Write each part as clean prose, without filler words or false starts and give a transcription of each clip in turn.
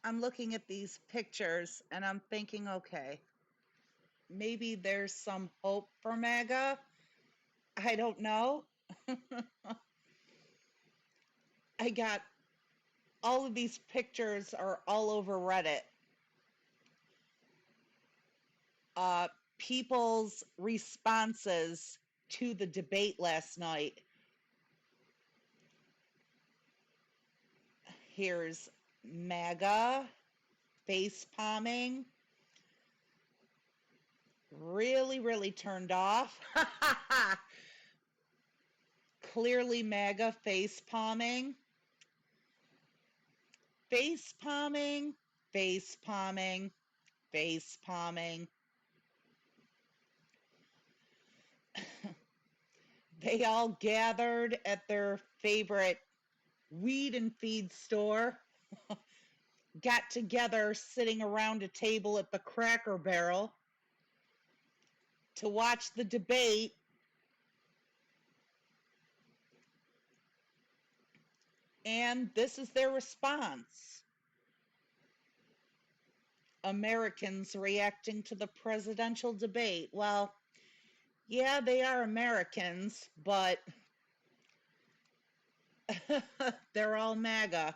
I'm looking at these pictures and I'm thinking, okay, maybe there's some hope for MAGA. I don't know. I got all of these pictures are all over Reddit. People's responses to the debate last night. Here's MAGA, face palming, really, really turned off. Clearly MAGA face palming, face palming, face palming, face palming. They all gathered at their favorite weed and feed store, got together sitting around a table at the Cracker Barrel to watch the debate. And this is their response. Americans reacting to the presidential debate. Well, yeah, they are Americans, but they're all MAGA.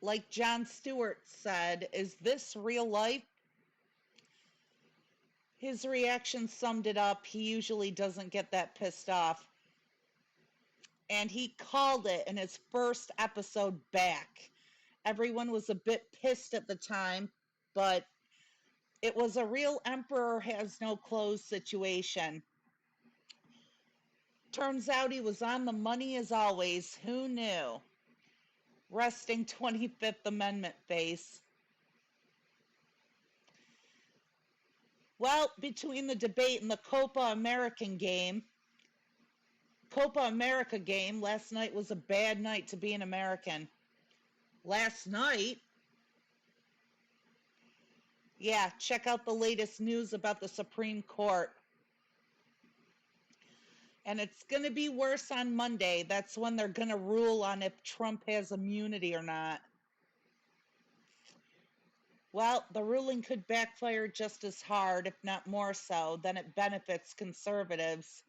Like Jon Stewart said, is this real life? His reaction summed it up. He usually doesn't get that pissed off. And he called it in his first episode back. Everyone was a bit pissed at the time, but it was a real emperor has no clothes situation. Turns out he was on the money as always. Who knew? Resting 25th Amendment face. Well, between the debate and the Copa America game, last night was a bad night to be an American. Last night? Yeah, check out the latest news about the Supreme Court. And it's going to be worse on Monday. That's when they're going to rule on if Trump has immunity or not. Well, the ruling could backfire just as hard, if not more so, than it benefits conservatives.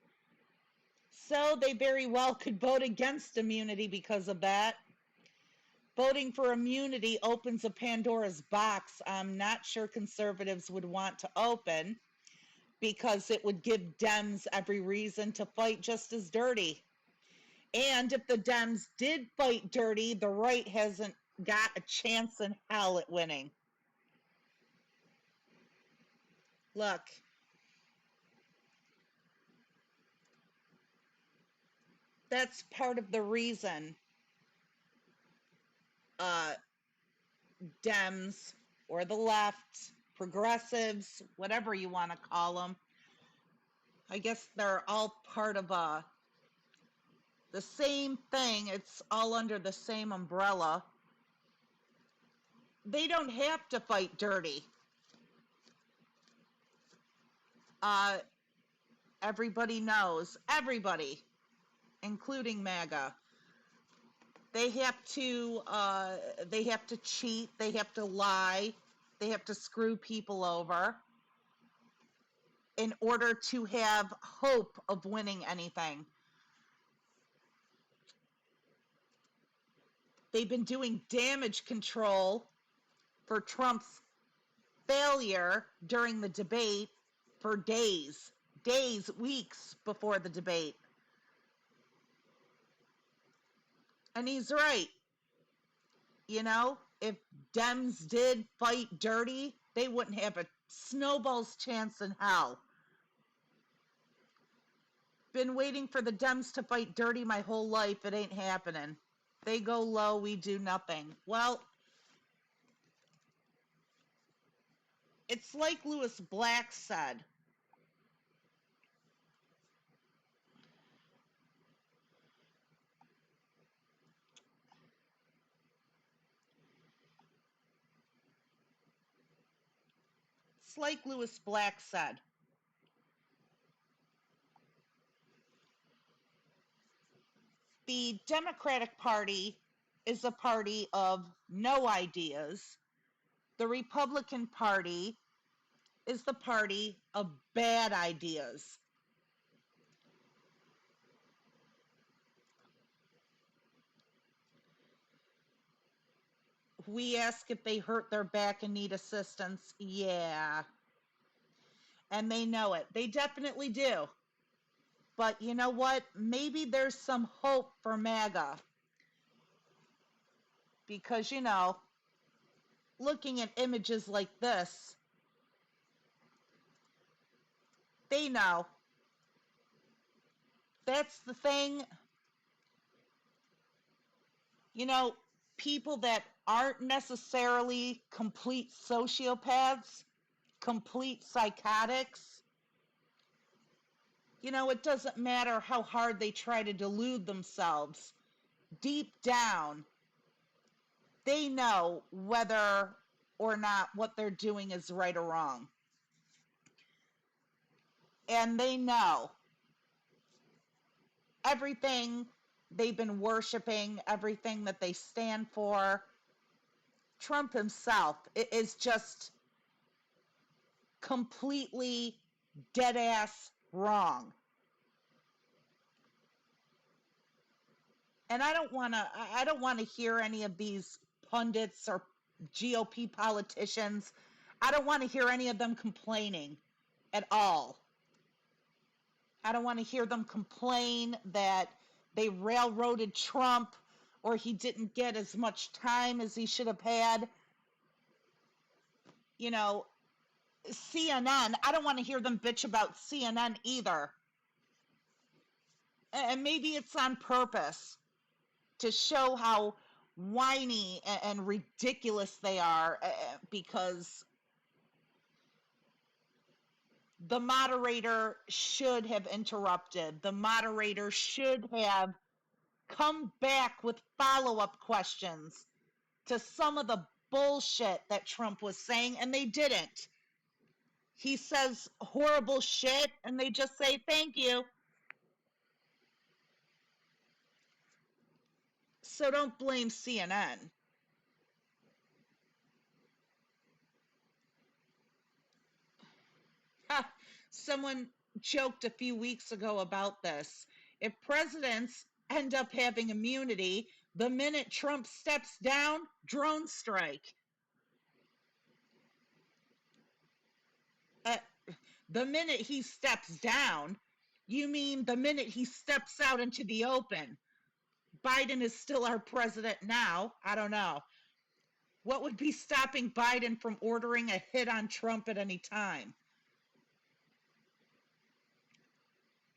So they very well could vote against immunity because of that. Voting for immunity opens a Pandora's box I'm not sure conservatives would want to open, because it would give Dems every reason to fight just as dirty. And if the Dems did fight dirty, the right hasn't got a chance in hell at winning. Look, that's part of the reason Dems or the left, progressives, whatever you want to call them, I guess they're all part of the same thing. It's all under the same umbrella. They don't have to fight dirty. Everybody knows, everybody, including MAGA, they have to cheat, they have to lie, they have to screw people over in order to have hope of winning anything. They've been doing damage control for Trump's failure during the debate for days, weeks before the debate. And he's right. You know, if Dems did fight dirty, they wouldn't have a snowball's chance in hell. Been waiting for the Dems to fight dirty my whole life. It ain't happening. They go low, we do nothing. Well, it's like Lewis Black said. It's like Lewis Black said. The Democratic Party is a party of no ideas. The Republican Party is the party of bad ideas. We ask if they hurt their back and need assistance. Yeah. And they know it. They definitely do. But you know what? Maybe there's some hope for MAGA. Because, looking at images like this, they know. That's the thing. People that aren't necessarily complete sociopaths, complete psychotics, it doesn't matter how hard they try to delude themselves. Deep down, they know whether or not what they're doing is right or wrong. And they know everything they've been worshiping, everything that they stand for. Trump himself is just completely dead ass wrong. And I don't want to hear any of these pundits or GOP politicians. I don't want to hear any of them complaining at all. I don't want to hear them complain that they railroaded Trump or he didn't get as much time as he should have had. CNN, I don't want to hear them bitch about CNN either. And maybe it's on purpose to show how whiny and ridiculous they are, because the moderator should have interrupted. The moderator should have come back with follow-up questions to some of the bullshit that Trump was saying, and they didn't. He says horrible shit, and they just say, thank you. So don't blame CNN. Someone joked a few weeks ago about this. If presidents end up having immunity, the minute Trump steps down, drone strike. Uh, the minute he steps down, you mean the minute he steps out into the open. Biden is still our president now. I don't know. What would be stopping Biden from ordering a hit on Trump at any time?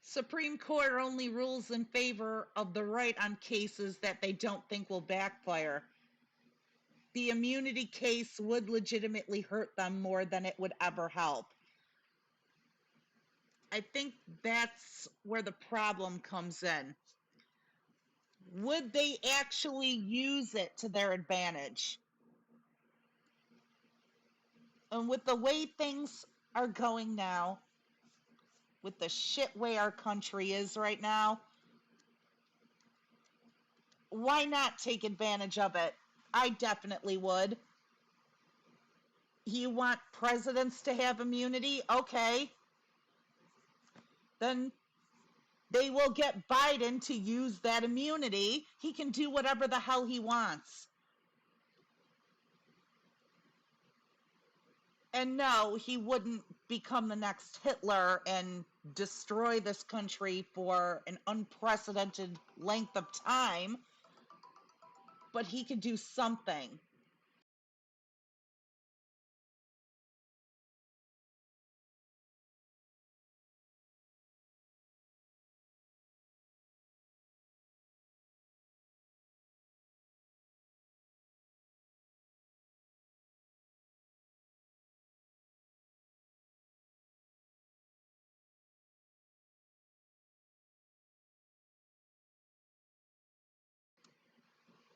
Supreme Court only rules in favor of the right on cases that they don't think will backfire. The immunity case would legitimately hurt them more than it would ever help. I think that's where the problem comes in. Would they actually use it to their advantage? And with the way things are going now, with the shit way our country is right now, why not take advantage of it? I definitely would. You want presidents to have immunity? Okay. Then they will get Biden to use that immunity. He can do whatever the hell he wants. And no, he wouldn't become the next Hitler and destroy this country for an unprecedented length of time, but he could do something.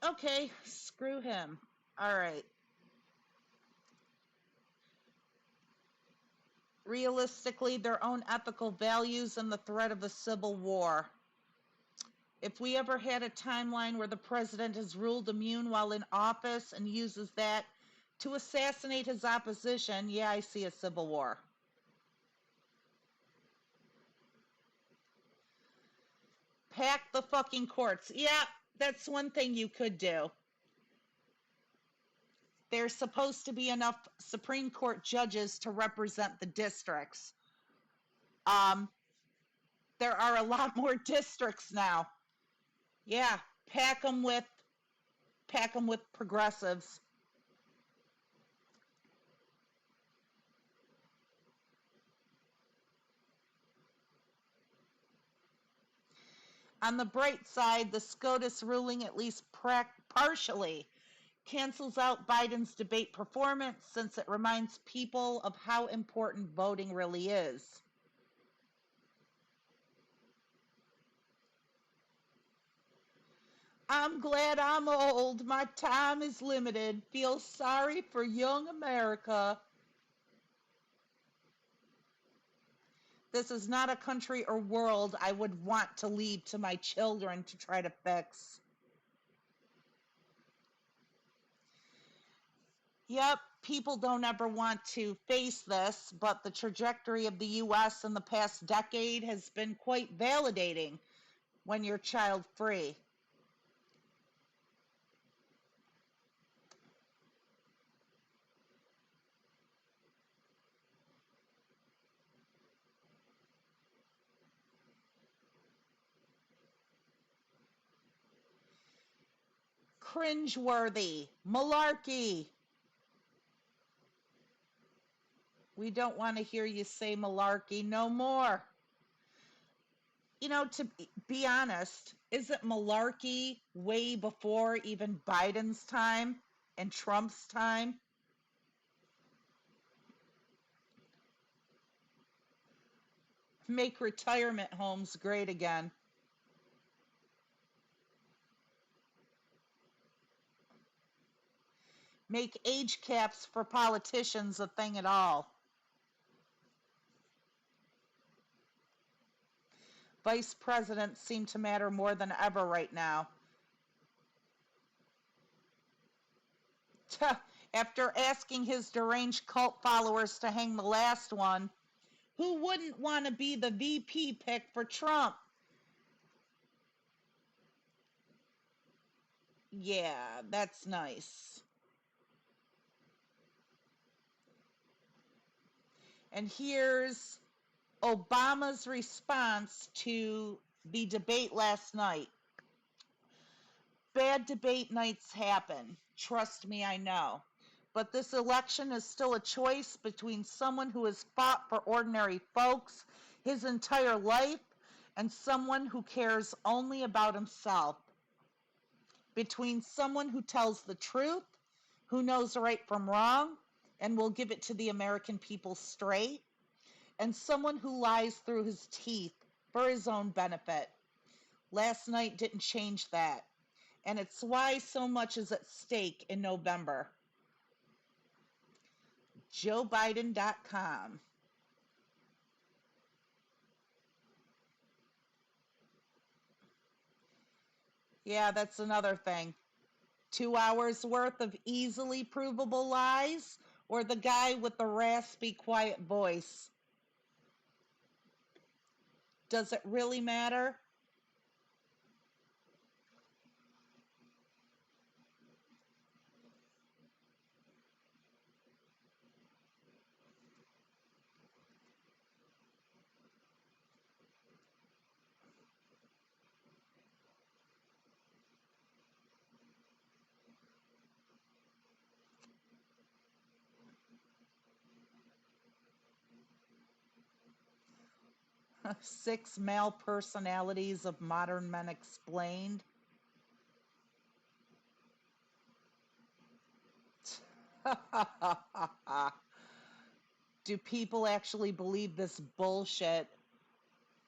Okay, screw him. All right. Realistically, their own ethical values and the threat of a civil war. If we ever had a timeline where the president is ruled immune while in office and uses that to assassinate his opposition, yeah, I see a civil war. Pack the fucking courts. Yeah, that's one thing you could do. There's supposed to be enough Supreme Court judges to represent the districts. There are a lot more districts now. Yeah, pack them with progressives. On the bright side, the SCOTUS ruling at least partially cancels out Biden's debate performance since it reminds people of how important voting really is. I'm glad I'm old. My time is limited. Feel sorry for young America. This is not a country or world I would want to leave to my children to try to fix. Yep, people don't ever want to face this, but the trajectory of the U.S. in the past decade has been quite validating when you're child free. Cringeworthy. Malarkey. We don't want to hear you say malarkey no more. You know, to be honest, isn't malarkey way before even Biden's time and Trump's time? Make retirement homes great again. Make age caps for politicians a thing at all. Vice presidents seem to matter more than ever right now. After asking his deranged cult followers to hang the last one, who wouldn't want to be the VP pick for Trump? Yeah, that's nice. And here's Obama's response to the debate last night. Bad debate nights happen. Trust me, I know. But this election is still a choice between someone who has fought for ordinary folks his entire life and someone who cares only about himself. Between someone who tells the truth, who knows right from wrong, and will give it to the American people straight, and someone who lies through his teeth for his own benefit. Last night didn't change that. And it's why so much is at stake in November. JoeBiden.com. Yeah, that's another thing. 2 hours worth of easily provable lies, or the guy with the raspy, quiet voice? Does it really matter? Six male personalities of modern men explained. Do people actually believe this bullshit?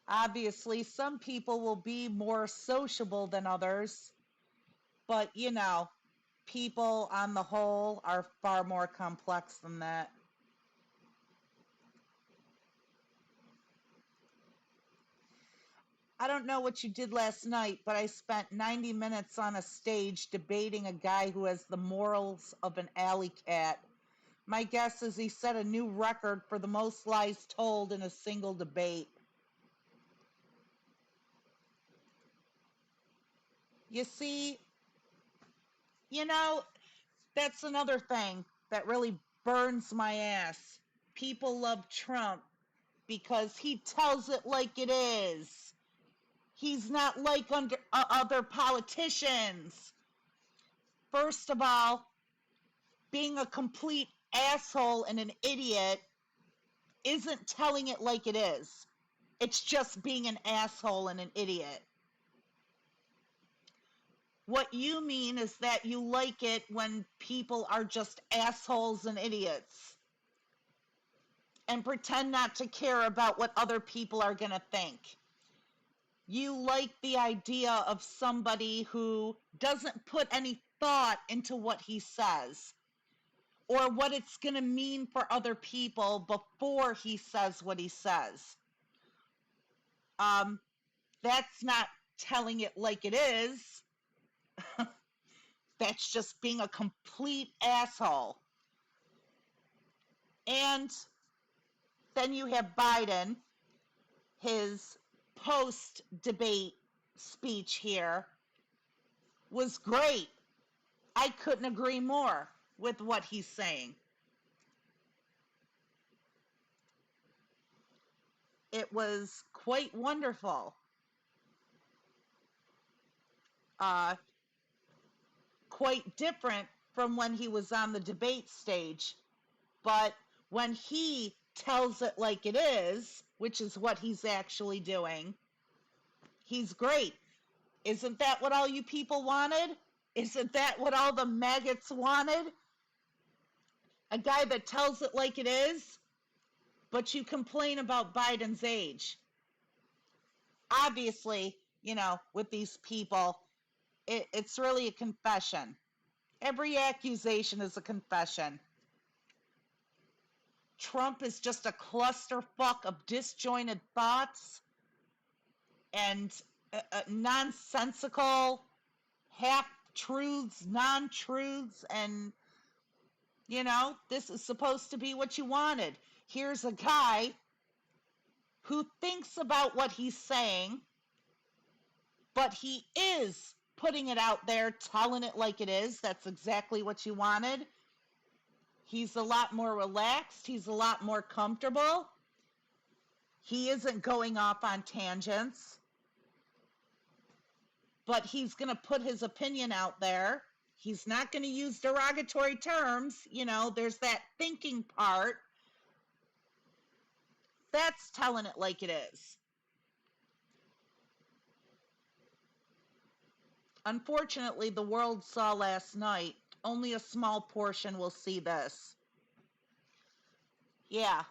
Obviously, some people will be more sociable than others, but you know, people on the whole are far more complex than that. I don't know what you did last night, but I spent 90 minutes on a stage debating a guy who has the morals of an alley cat. My guess is he set a new record for the most lies told in a single debate. You see, you know, that's another thing that really burns my ass. People love Trump because he tells it like it is. He's not like other politicians. First of all, being a complete asshole and an idiot isn't telling it like it is. It's just being an asshole and an idiot. What you mean is that you like it when people are just assholes and idiots and pretend not to care about what other people are going to think. You like the idea of somebody who doesn't put any thought into what he says or what it's going to mean for other people before he says what he says. That's not telling it like it is. That's just being a complete asshole. And then you have Biden, his post-debate speech here was great. I couldn't agree more with what he's saying. It was quite wonderful. Quite different from when he was on the debate stage. But when he tells it like it is, which is what he's actually doing, he's great. Isn't that what all you people wanted? Isn't that what all the maggots wanted? A guy that tells it like it is, but you complain about Biden's age. Obviously, with these people, it's really a confession. Every accusation is a confession. Trump is just a clusterfuck of disjointed thoughts and nonsensical half-truths, non-truths, and, this is supposed to be what you wanted. Here's a guy who thinks about what he's saying, but he is putting it out there, telling it like it is. That's exactly what you wanted. He's a lot more relaxed. He's a lot more comfortable. He isn't going off on tangents, but he's going to put his opinion out there. He's not going to use derogatory terms. There's that thinking part. That's telling it like it is. Unfortunately, the world saw last night. Only a small portion will see this. Yeah,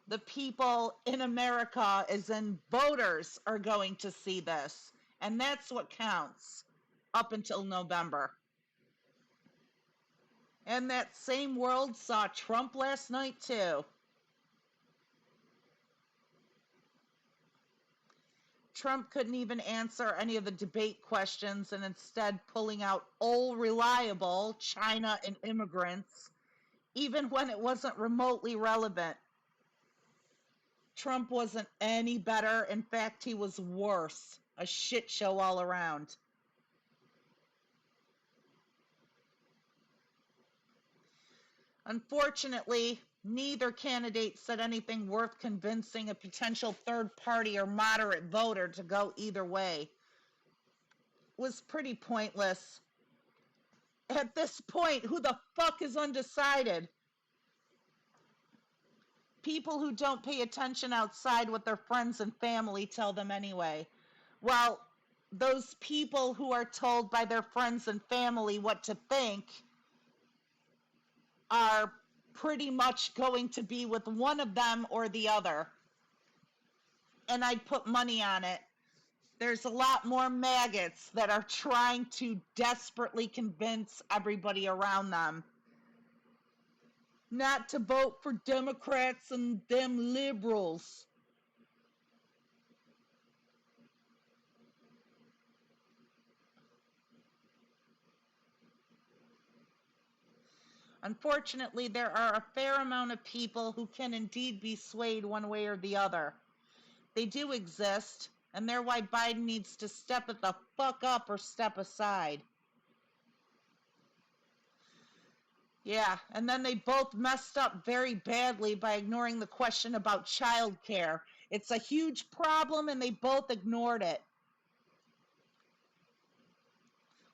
the people in America, as in voters, are going to see this. And that's what counts up until November. And that same world saw Trump last night, too. Trump couldn't even answer any of the debate questions and instead pulling out old reliable China and immigrants, even when it wasn't remotely relevant. Trump wasn't any better. In fact, he was worse. A shit show all around. Unfortunately, neither candidate said anything worth convincing a potential third party or moderate voter to go either way. It was pretty pointless. At this point, who the fuck is undecided? People who don't pay attention outside what their friends and family tell them anyway. Well, those people who are told by their friends and family what to think are pretty much going to be with one of them or the other. And I'd put money on it. There's a lot more maggots that are trying to desperately convince everybody around them not to vote for Democrats and them liberals. Unfortunately, there are a fair amount of people who can indeed be swayed one way or the other. They do exist, and they're why Biden needs to step it the fuck up or step aside. Yeah, and then they both messed up very badly by ignoring the question about child care. It's a huge problem, and they both ignored it.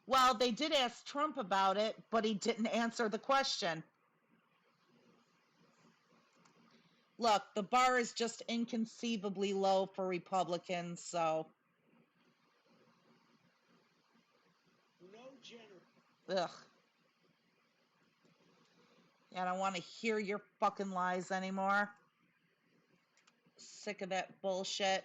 Well, they did ask Trump about it, but he didn't answer the question. Look, the bar is just inconceivably low for Republicans, so. No general. Ugh. I don't want to hear your fucking lies anymore. Sick of that bullshit.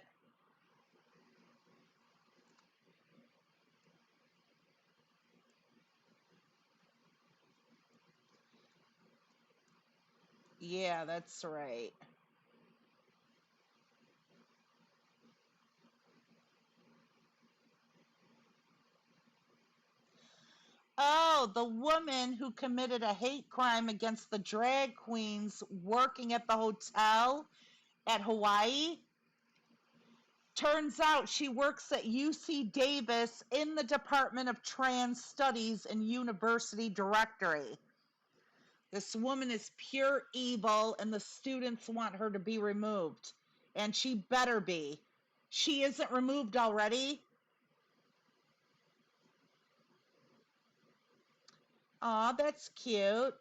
Yeah, that's right. Oh, the woman who committed a hate crime against the drag queens working at the hotel at Hawaii. Turns out she works at UC Davis in the Department of Trans Studies and University Directory. This woman is pure evil, and the students want her to be removed. And she better be. She isn't removed already? Aw, that's cute.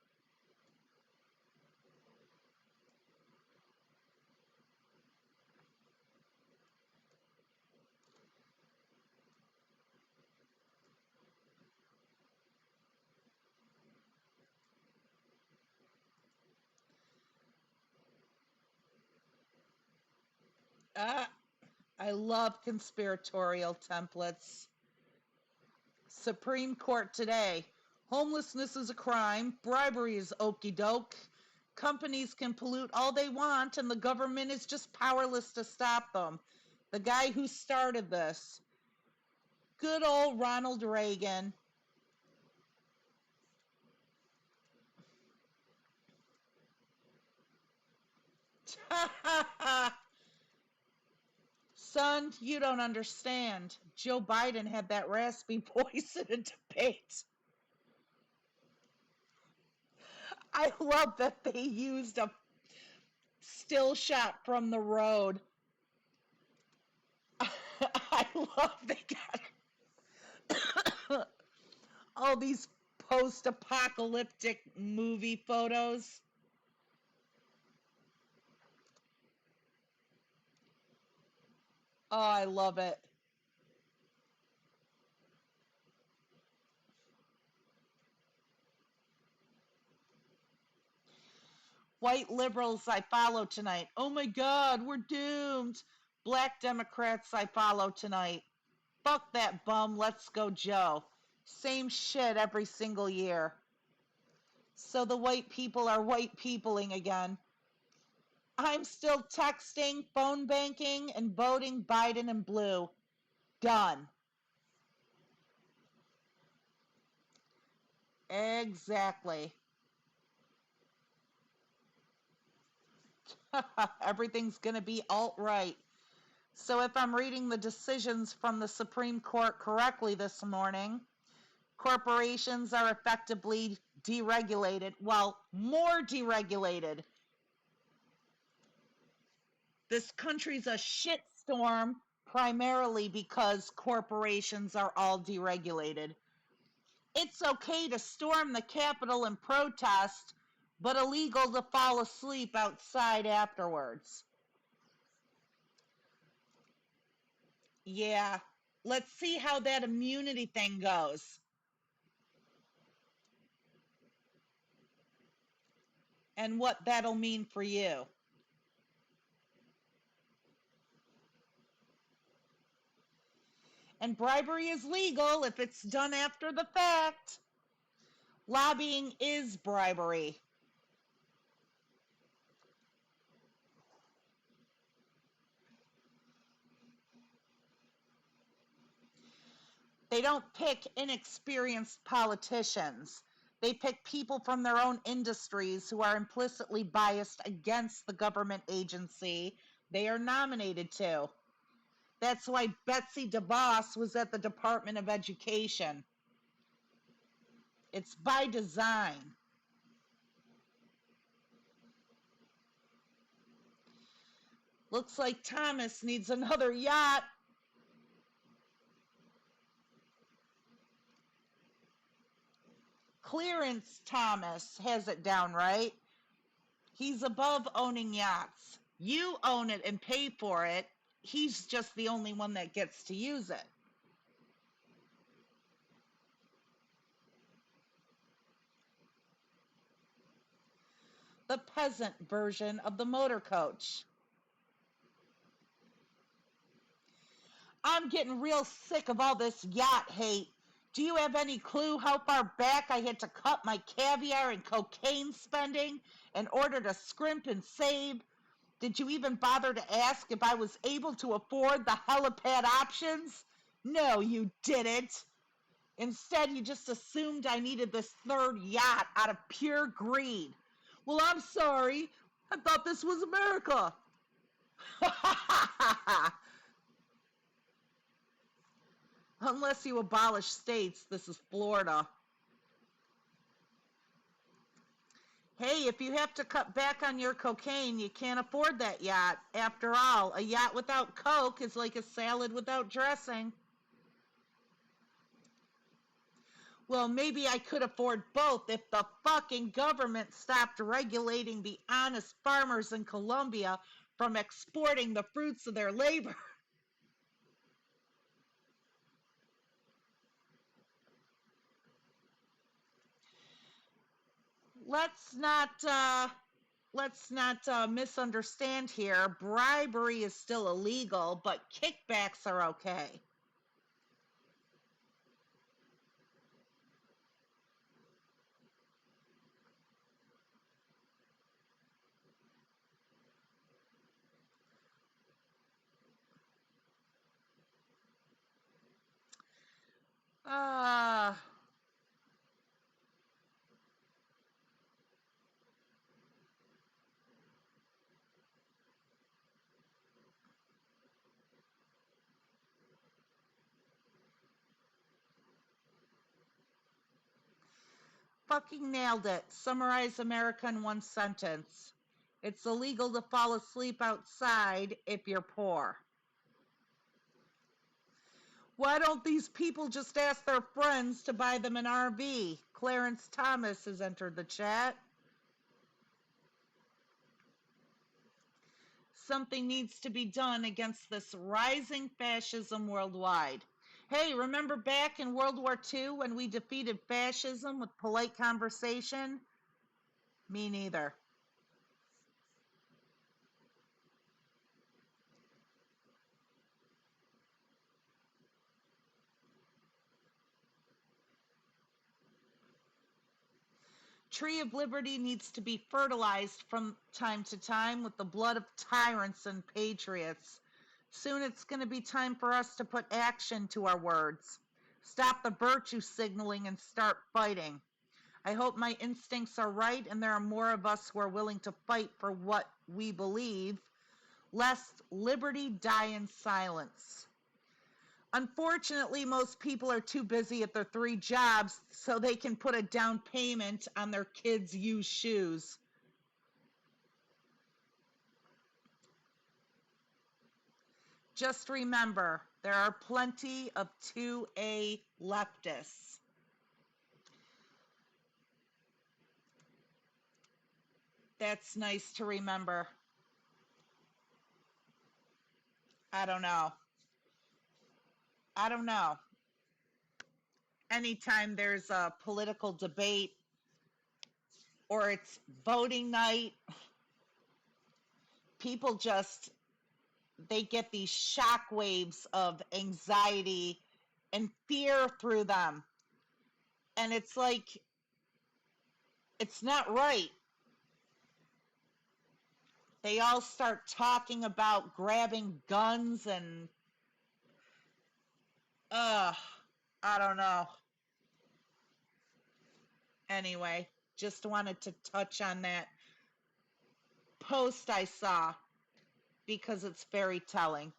I love conspiratorial templates. Supreme Court today. Homelessness is a crime. Bribery is okie doke. Companies can pollute all they want, and the government is just powerless to stop them. The guy who started this. Good old Ronald Reagan. Son, you don't understand. Joe Biden had that raspy voice in a debate. I love that they used a still shot from the road. I love they got all these post-apocalyptic movie photos. Oh, I love it. White liberals I follow tonight. Oh my God, we're doomed. Black Democrats I follow tonight. Fuck that bum, let's go Joe. Same shit every single year. So the white people are white peopling again. I'm still texting, phone banking, and voting Biden and blue. Done. Exactly. Everything's going to be alt-right. So if I'm reading the decisions from the Supreme Court correctly this morning, corporations are effectively deregulated. Well, more deregulated. This country's a shitstorm primarily because corporations are all deregulated. It's okay to storm the Capitol and protest, but illegal to fall asleep outside afterwards. Yeah, let's see how that immunity thing goes and what that'll mean for you. And bribery is legal if it's done after the fact. Lobbying is bribery. They don't pick inexperienced politicians. They pick people from their own industries who are implicitly biased against the government agency they are nominated to. That's why Betsy DeVos was at the Department of Education. It's by design. Looks like Thomas needs another yacht. Clarence Thomas has it down right. He's above owning yachts. You own it and pay for it. He's just the only one that gets to use it. The peasant version of the motor coach. I'm getting real sick of all this yacht hate. Do you have any clue how far back I had to cut my caviar and cocaine spending in order to scrimp and save? Did you even bother to ask if I was able to afford the helipad options? No, you didn't. Instead, you just assumed I needed this third yacht out of pure greed. Well, I'm sorry. I thought this was America. Unless you abolish states, this is Florida. Hey, if you have to cut back on your cocaine, you can't afford that yacht. After all, a yacht without Coke is like a salad without dressing. Well, maybe I could afford both if the fucking government stopped regulating the honest farmers in Colombia from exporting the fruits of their labor. Let's not misunderstand here. Bribery is still illegal, but kickbacks are okay. Ah. Fucking nailed it. Summarize America in one sentence. It's illegal to fall asleep outside if you're poor. Why don't these people just ask their friends to buy them an RV? Clarence Thomas has entered the chat. Something needs to be done against this rising fascism worldwide. Hey, remember back in World War II when we defeated fascism with polite conversation? Me neither. Tree of Liberty needs to be fertilized from time to time with the blood of tyrants and patriots. Soon it's going to be time for us to put action to our words. Stop the virtue signaling and start fighting. I hope my instincts are right and there are more of us who are willing to fight for what we believe, lest liberty die in silence. Unfortunately, most people are too busy at their 3 jobs so they can put a down payment on their kids' used shoes. Just remember, there are plenty of 2A leftists. That's nice to remember. I don't know. Anytime there's a political debate or it's voting night, people just, they get these shock waves of anxiety and fear through them. And it's like, it's not right. They all start talking about grabbing guns and, I don't know. Anyway, just wanted to touch on that post I saw because it's very telling.